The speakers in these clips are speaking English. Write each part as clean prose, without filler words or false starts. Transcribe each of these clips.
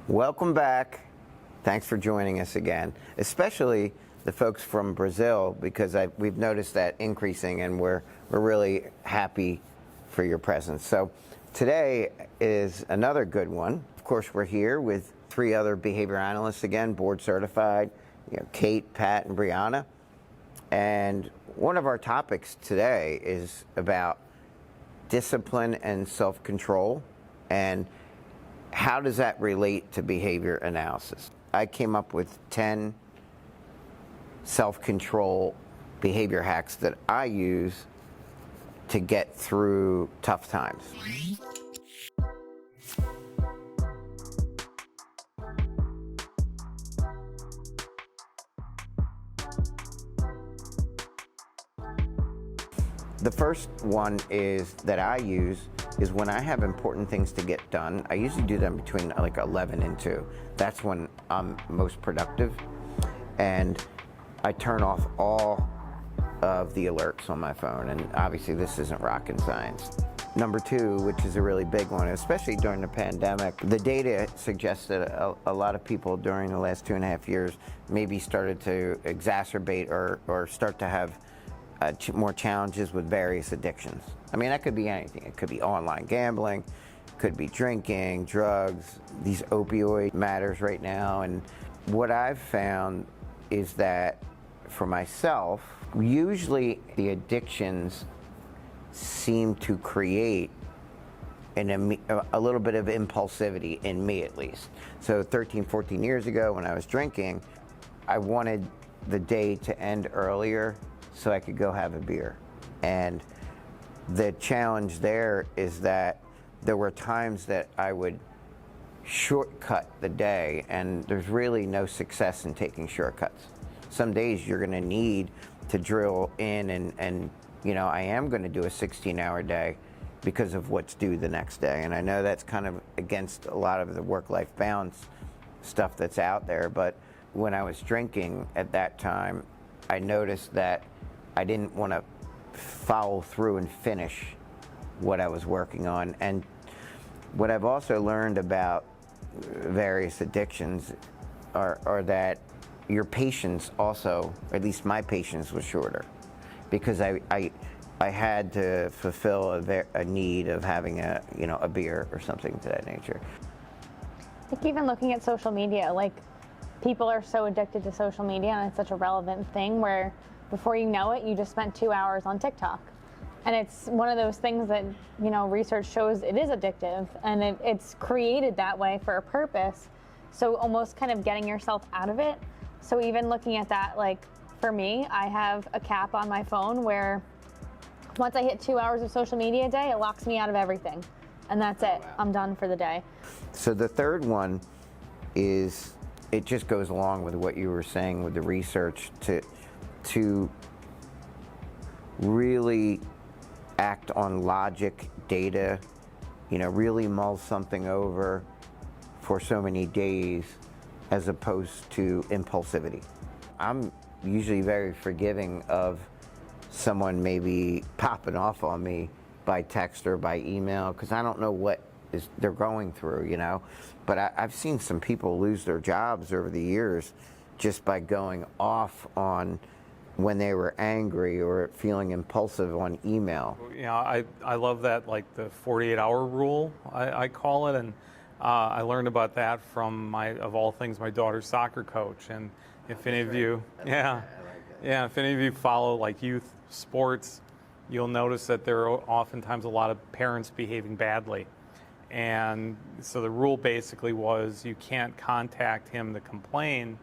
Welcome back. Thanks for joining us again, especially the folks from Brazil, because we've noticed that increasing, and we're really happy for your presence. So today is another good one. Of course, we're here with three other behavior analysts again, board certified, Kate, Pat, and Brianna. And one of our topics today is about discipline and self-control, and how does that relate to behavior analysis? I came up with 10 self-control behavior hacks that I use to get through tough times. The first one that I use is when I have important things to get done. I usually do them between like 11 and 2. That's when I'm most productive. And I turn off all of the alerts on my phone. And obviously this isn't rocket science. Number 2, which is a really big one, especially during the pandemic, the data suggests that a lot of people during the last 2.5 years maybe started to exacerbate or start to have more challenges with various addictions. I mean, that could be anything. It could be online gambling, could be drinking, drugs, these opioid matters right now. And what I've found is that for myself, usually the addictions seem to create a little bit of impulsivity in me, at least. So 13, 14 years ago when I was drinking, I wanted the day to end earlier so I could go have a beer. And the challenge there is that there were times that I would shortcut the day, and there's really no success in taking shortcuts. Some days you're gonna need to drill in and I am gonna do a 16-hour day because of what's due the next day. And I know that's kind of against a lot of the work-life balance stuff that's out there, but when I was drinking at that time, I noticed that I didn't want to follow through and finish what I was working on. And what I've also learned about various addictions are that your patience also, at least my patience, was shorter, because I had to fulfill a need of having a beer or something to that nature. I think even looking at social media, like, people are so addicted to social media, and it's such a relevant thing where before you know it, you just spent 2 hours on TikTok. And it's one of those things that, research shows it is addictive, and it's created that way for a purpose. So almost kind of getting yourself out of it. So even looking at that, like for me, I have a cap on my phone where once I hit 2 hours of social media a day, it locks me out of everything. And that's it. Wow. I'm done for the day. So the third one is, it just goes along with what you were saying with the research, to really act on logic, data, really mull something over for so many days as opposed to impulsivity. I'm usually very forgiving of someone maybe popping off on me by text or by email, because I don't know what they're going through, But I've seen some people lose their jobs over the years just by going off on when they were angry or feeling impulsive on email. I love that, like the 48-hour rule, I call it, and I learned about that from of all things, my daughter's soccer coach. And if any of you, if any of you follow like youth sports, you'll notice that there are oftentimes a lot of parents behaving badly. And so the rule basically was you can't contact him to complain,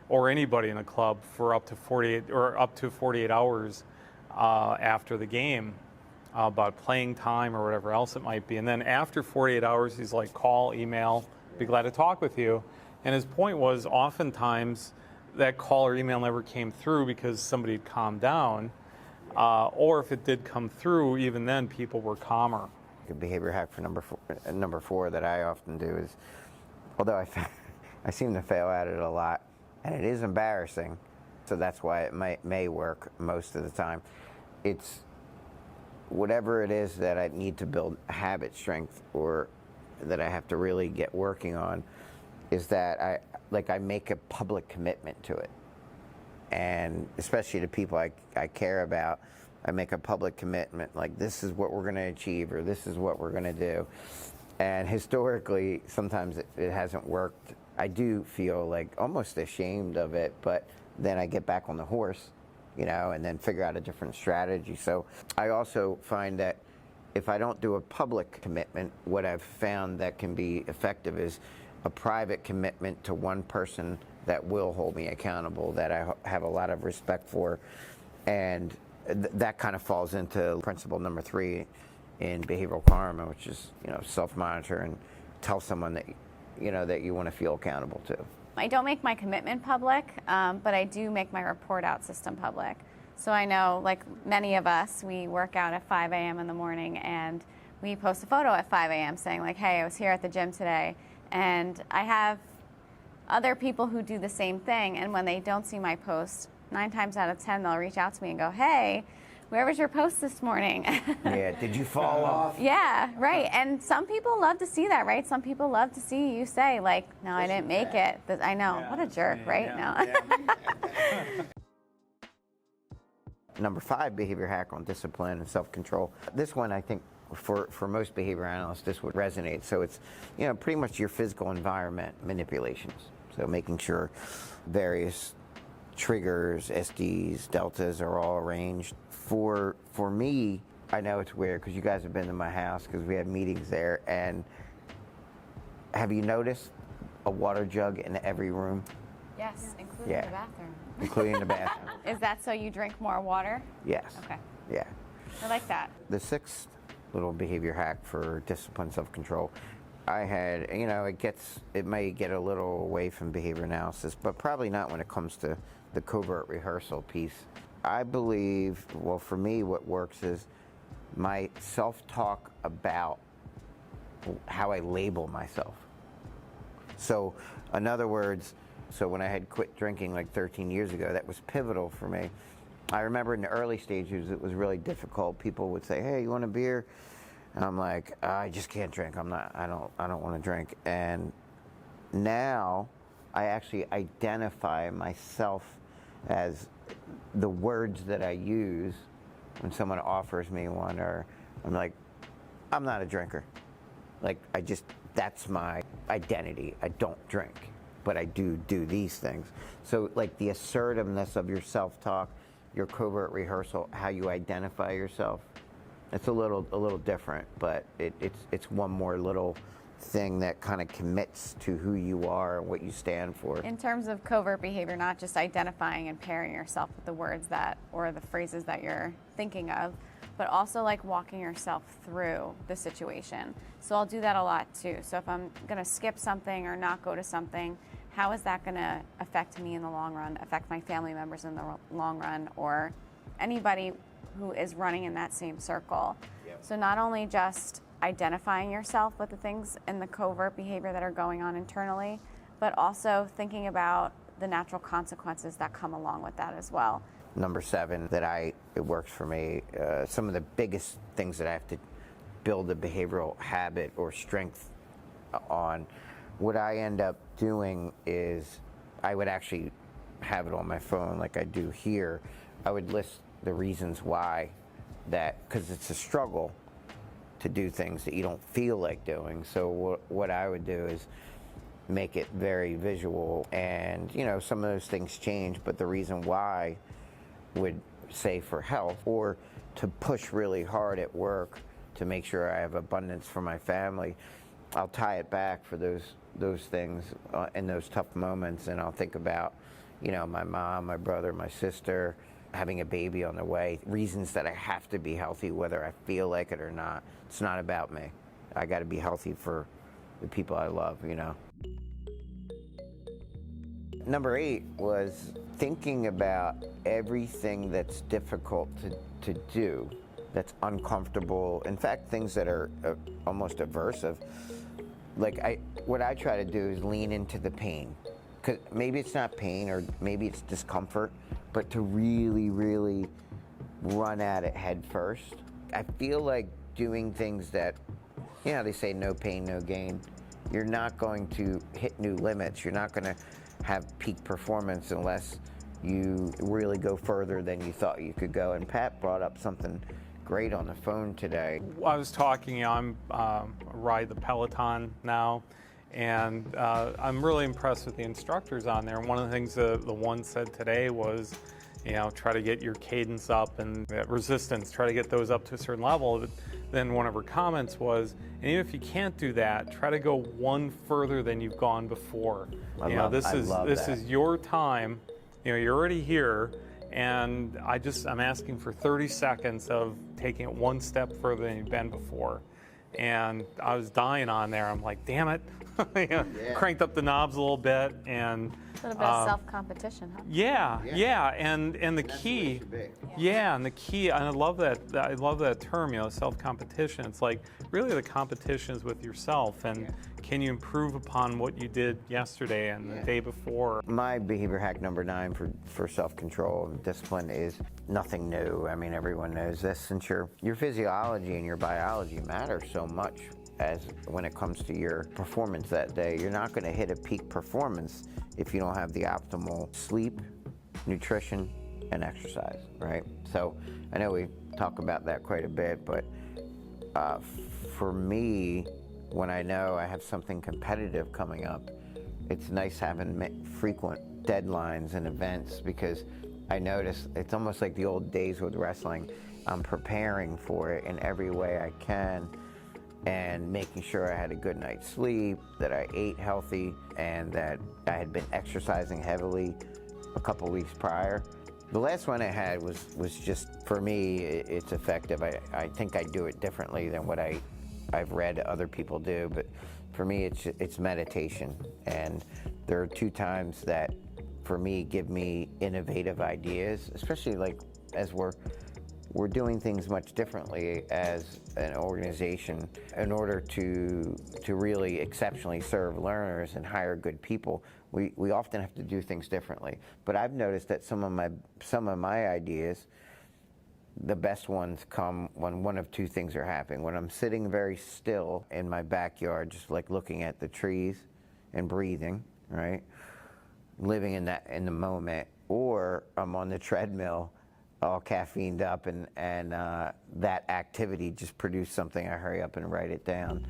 or anybody in a club, for up to 48 hours after the game about playing time or whatever else it might be. And then after 48 hours, he's like, call, email, be glad to talk with you. And his point was, oftentimes that call or email never came through because somebody had calmed down, or if it did come through, even then people were calmer. A behavior hack for number four that I often do is, although I seem to fail at it a lot, and it is embarrassing, so that's why it may work most of the time. It's whatever it is that I need to build habit strength, or that I have to really get working on. is that I make a public commitment to it, and especially to people I care about, I make a public commitment, like this is what we're going to achieve, or this is what we're going to do. And historically, sometimes it hasn't worked. I do feel like almost ashamed of it, but then I get back on the horse, and then figure out a different strategy. So I also find that if I don't do a public commitment, what I've found that can be effective is a private commitment to one person that will hold me accountable, that I have a lot of respect for. And that kind of falls into principle number 3 in behavioral karma, which is, self-monitor and tell someone that, that you want to feel accountable to. I don't make my commitment public, but I do make my report out system public. So I know, like many of us, we work out at 5 a.m. in the morning, and we post a photo at 5 a.m. saying like, hey, I was here at the gym today. And I have other people who do the same thing, and when they don't see my post, 9 times out of 10, they'll reach out to me and go, hey, where was your post this morning? Yeah, did you fall off? Yeah, right. And some people love to see that, right? Some people love to see you say, like, no, I didn't make it. I know. Yeah. What a jerk, right? Yeah. No. Number 5 behavior hack on discipline and self-control. This one, I think, for most behavior analysts, this would resonate. So it's, pretty much your physical environment manipulations. So making sure various triggers, SDs, deltas are all arranged. For me, I know it's weird because you guys have been to my house because we had meetings there, and have you noticed a water jug in every room? Yes, including the bathroom. Including the bathroom. Is that so you drink more water? Yes. Okay. Yeah. I like that. The 6th little behavior hack for discipline self-control, I had, it may get a little away from behavior analysis, but probably not when it comes to the covert rehearsal piece. I believe, well, for me, what works is my self-talk about how I label myself. So, in other words, when I had quit drinking like 13 years ago, that was pivotal for me. I remember in the early stages, it was really difficult. People would say, hey, you want a beer? And I'm like, I just can't drink. I don't want to drink. And now I actually identify myself as the words that I use when someone offers me one, or I'm like, I'm not a drinker. Like, that's my identity. I don't drink, but I do these things. So like the assertiveness of your self-talk, your covert rehearsal, how you identify yourself, it's a little different, but it's one more little thing that kind of commits to who you are and what you stand for. In terms of covert behavior, not just identifying and pairing yourself with the words or the phrases that you're thinking of, but also like walking yourself through the situation. So I'll do that a lot too. So if I'm going to skip something or not go to something, how is that going to affect me in the long run, affect my family members in the long run, or anybody who is running in that same circle? Yep. So not only just identifying yourself with the things and the covert behavior that are going on internally, but also thinking about the natural consequences that come along with that as well. Number 7, it works for me. Some of the biggest things that I have to build a behavioral habit or strength on, what I end up doing is I would actually have it on my phone like I do here. I would list the reasons why, because it's a struggle to do things that you don't feel like doing. So what I would do is make it very visual, and some of those things change, but the reason why would say for health, or to push really hard at work to make sure I have abundance for my family. I'll tie it back for those things in those tough moments, and I'll think about my mom, my brother, my sister, having a baby on the way, reasons that I have to be healthy whether I feel like it or not. It's not about me. I got to be healthy for the people I love, Number 8 was thinking about everything that's difficult to do, that's uncomfortable. In fact, things that are almost aversive. Like what I try to do is lean into the pain. 'Cause maybe it's not pain, or maybe it's discomfort, but to really, really run at it head first. I feel like doing things that, they say no pain, no gain. you're not going to hit new limits. You're not going to have peak performance unless you really go further than you thought you could go. And Pat brought up something great on the phone today. I was talking, ride the Peloton now, and I'm really impressed with the instructors on there. And one of the things the one said today was, try to get your cadence up and resistance, try to get those up to a certain level. But then one of her comments was, and even if you can't do that, try to go one further than you've gone before. This is your time. You're already here, and I'm asking for 30 seconds of taking it one step further than you've been before. And I was dying on there. I'm like, damn it. Cranked up the knobs a little bit, and a little bit of self-competition, huh? Yeah, and the key, and the key, and I love that term, self-competition. It's like really the competition is with yourself, and can you improve upon what you did yesterday and the day before? My behavior hack number 9 for self-control and discipline is nothing new. I mean, everyone knows this. Since your physiology and your biology matter so much as when it comes to your performance that day, you're not going to hit a peak performance if you don't have the optimal sleep, nutrition, and exercise, right? So I know we talk about that quite a bit, but for me, when I know I have something competitive coming up, it's nice having frequent deadlines and events, because I notice it's almost like the old days with wrestling. I'm preparing for it in every way I can, and making sure I had a good night's sleep, that I ate healthy, and that I had been exercising heavily a couple weeks prior. The last one I had was just, for me, it's effective. I think I do it differently than what I've read other people do, but for me, it's meditation. And there are 2 times that, for me, give me innovative ideas, especially like as we're doing things much differently as an organization in order to really exceptionally serve learners and hire good people. We often have to do things differently. But I've noticed that some of my ideas, the best ones come when one of 2 things are happening. When I'm sitting very still in my backyard, just like looking at the trees and breathing, right? Living in the moment, or I'm on the treadmill all caffeined up, and that activity just produced something. I hurry up and write it down.